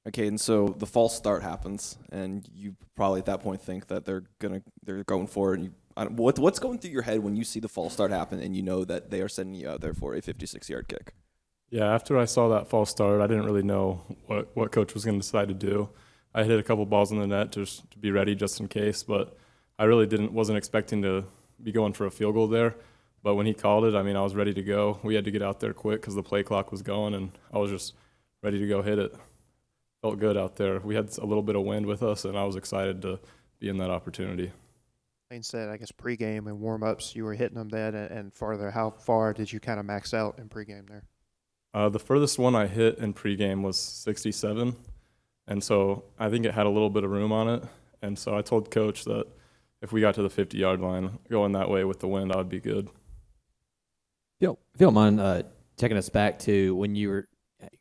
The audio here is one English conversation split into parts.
Okay, and so the false start happens, and you probably at that point think that they're going for it. And what's going through your head when you see the false start happen, and you know that they are sending you out there for a 56-yard kick? Yeah, after I saw that false start, I didn't really know what coach was going to decide to do. I hit a couple balls in the net just to be ready just in case, but I really wasn't expecting to be going for a field goal there. But when he called it, I mean, I was ready to go. We had to get out there quick because the play clock was going, and I was just ready to go hit it. Felt good out there. We had a little bit of wind with us, and I was excited to be in that opportunity. Lane said, I guess pregame and warm-ups, you were hitting them then and farther. How far did you kind of max out in pregame there? The furthest one I hit in pregame was 67, and so I think it had a little bit of room on it. And so I told coach that if we got to the 50-yard line, going that way with the wind, I would be good. If you don't mind taking us back to when you were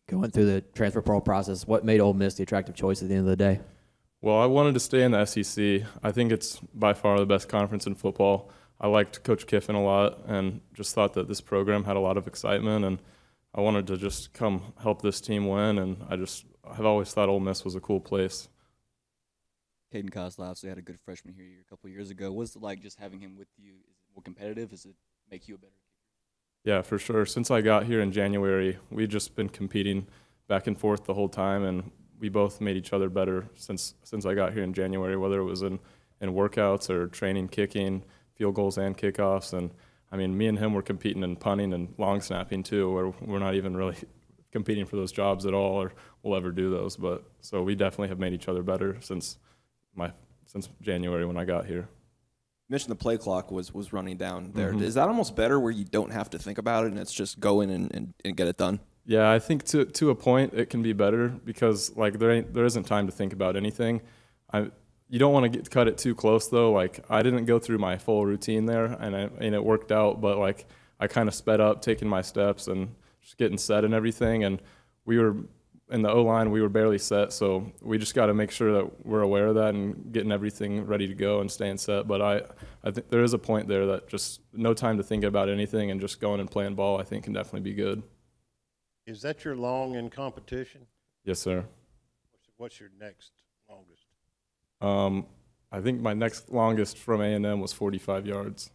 going through the transfer portal process, what made Ole Miss the attractive choice at the end of the day? Well, I wanted to stay in the SEC. I think it's by far the best conference in football. I liked Coach Kiffin a lot and just thought that this program had a lot of excitement, and I wanted to just come help this team win, and I've always thought Ole Miss was a cool place. Caden obviously had a good freshman year a couple of years ago. What's it like just having him with you? Is it more competitive? Does it make you a better kicker? Yeah, for sure. Since I got here in January, we've just been competing back and forth the whole time, and we both made each other better since I got here in January, whether it was in workouts or training, kicking, field goals and kickoffs. And I mean, me and him were competing in punting and long snapping too, where we're not even really competing for those jobs at all, or we'll ever do those. But so we definitely have made each other better since January when I got here. You mentioned the play clock was running down there. Mm-hmm. Is that almost better where you don't have to think about it and it's just go in and get it done? Yeah, I think to a point it can be better because like there isn't time to think about anything. You don't want to cut it too close though. Like I didn't go through my full routine there, and it worked out. But like I kind of sped up, taking my steps and just getting set and everything. And we were in the O-line, we were barely set, so we just got to make sure that we're aware of that and getting everything ready to go and staying set. But I think there is a point there that just no time to think about anything and just going and playing ball, I think, can definitely be good. Is that your long in competition? Yes, sir. What's your next longest? I think my next longest from A&M was 45 yards.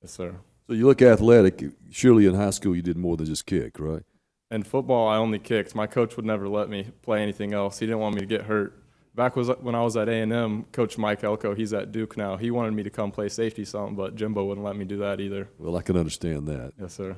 Yes, sir. So you look athletic. Surely in high school you did more than just kick, right? In football, I only kicked. My coach would never let me play anything else. He didn't want me to get hurt. Back when I was at A&M, Coach Mike Elko, he's at Duke now. He wanted me to come play safety something, but Jimbo wouldn't let me do that either. Well, I can understand that. Yes, sir.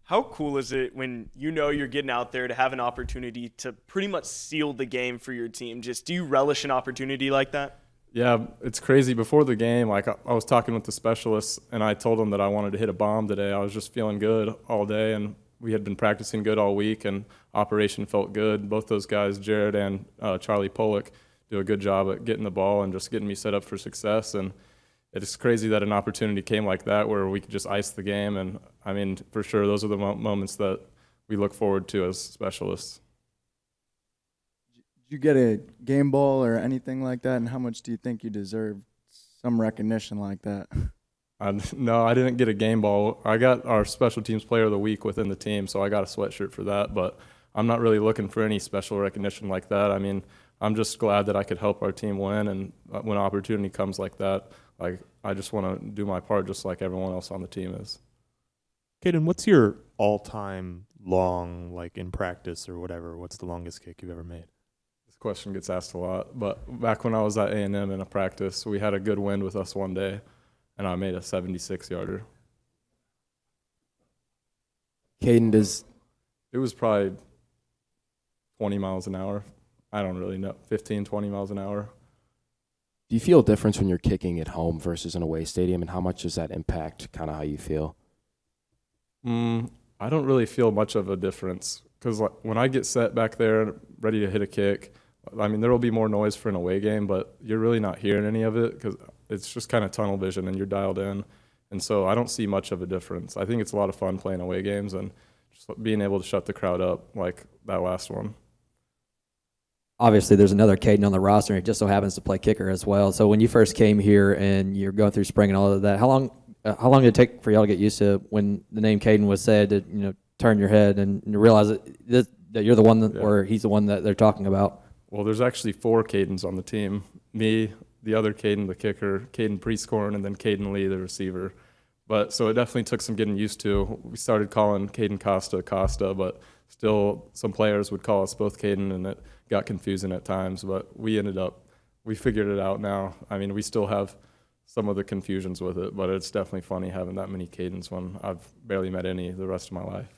How cool is it when you know you're getting out there to have an opportunity to pretty much seal the game for your team? Just do you relish an opportunity like that? Yeah, it's crazy. Before the game, like I was talking with the specialists, and I told them that I wanted to hit a bomb today. I was just feeling good all day, and we had been practicing good all week, and operation felt good. Both those guys, Jared and Charlie Pollock, do a good job at getting the ball and just getting me set up for success. And it's crazy that an opportunity came like that where we could just ice the game. And, I mean, for sure, those are the moments that we look forward to as specialists. Did you get a game ball or anything like that, and how much do you think you deserve some recognition like that? No, I didn't get a game ball. I got our special teams player of the week within the team, so I got a sweatshirt for that. But I'm not really looking for any special recognition like that. I mean, I'm just glad that I could help our team win, and when an opportunity comes like that, like I just want to do my part just like everyone else on the team is. Caden, what's your all-time long, like in practice or whatever, what's the longest kick you've ever made? This question gets asked a lot, but back when I was at A&M in a practice, we had a good wind with us one day, and I made a 76-yarder. Caden, It was probably 20 miles an hour. I don't really know, 15, 20 miles an hour. Do you feel a difference when you're kicking at home versus an away stadium, and how much does that impact kind of how you feel? I don't really feel much of a difference because when I get set back there ready to hit a kick, I mean, there will be more noise for an away game, but you're really not hearing any of it because it's just kind of tunnel vision and you're dialed in. And so I don't see much of a difference. I think it's a lot of fun playing away games and just being able to shut the crowd up like that last one. Obviously, there's another Caden on the roster, and it just so happens to play kicker as well. So when you first came here and you're going through spring and all of that, how long did it take for y'all to get used to when the name Caden was said to turn your head and realize that that you're the one that, Yeah. or he's the one that they're talking about? Well, there's actually 4 Cadens on the team. Me, the other Caden, the kicker, Caden Prescorn, and then Caden Lee, the receiver. But so it definitely took some getting used to. We started calling Caden Costa, but still some players would call us both Caden, and it got confusing at times. But we figured it out now. I mean, we still have some of the confusions with it, but it's definitely funny having that many Cadens when I've barely met any the rest of my life.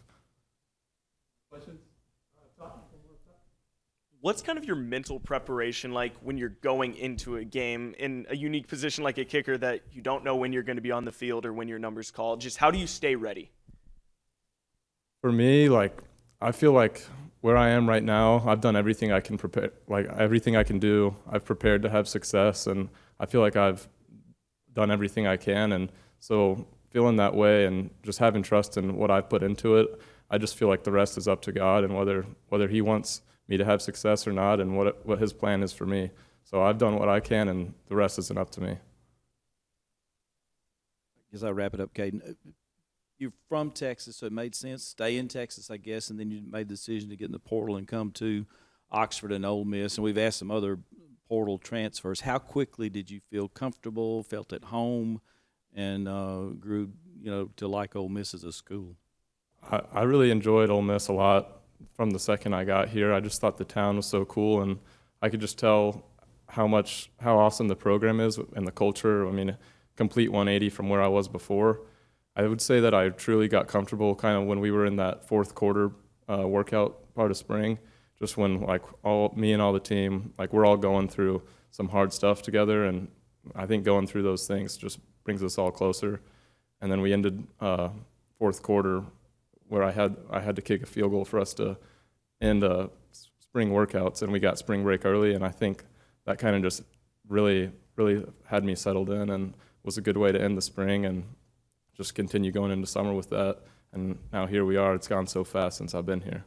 What's kind of your mental preparation like when you're going into a game in a unique position like a kicker that you don't know when you're going to be on the field or when your number's called? Just how do you stay ready? For me, like, I feel like where I am right now, I've done everything I can prepare, like everything I can do. I've prepared to have success, and I feel like I've done everything I can. And so feeling that way and just having trust in what I've put into it, I just feel like the rest is up to God and whether He wants me to have success or not, and what His plan is for me. So I've done what I can, and the rest isn't up to me. As I wrap it up, Caden, you're from Texas, so it made sense. Stay in Texas, I guess, and then you made the decision to get in the portal and come to Oxford and Ole Miss. And we've asked some other portal transfers. How quickly did you feel comfortable, felt at home, and grew, to like Ole Miss as a school? I really enjoyed Ole Miss a lot from the second I got here. I just thought the town was so cool, and I could just tell how awesome the program is and the culture. I mean, complete 180 from where I was before. I would say that I truly got comfortable kind of when we were in that fourth quarter workout part of spring, just when like me and all the team, like we're all going through some hard stuff together, and I think going through those things just brings us all closer. And then we ended fourth quarter where I had to kick a field goal for us to end spring workouts, and we got spring break early, and I think that kind of just really had me settled in and was a good way to end the spring and just continue going into summer with that. And now here we are. It's gone so fast since I've been here.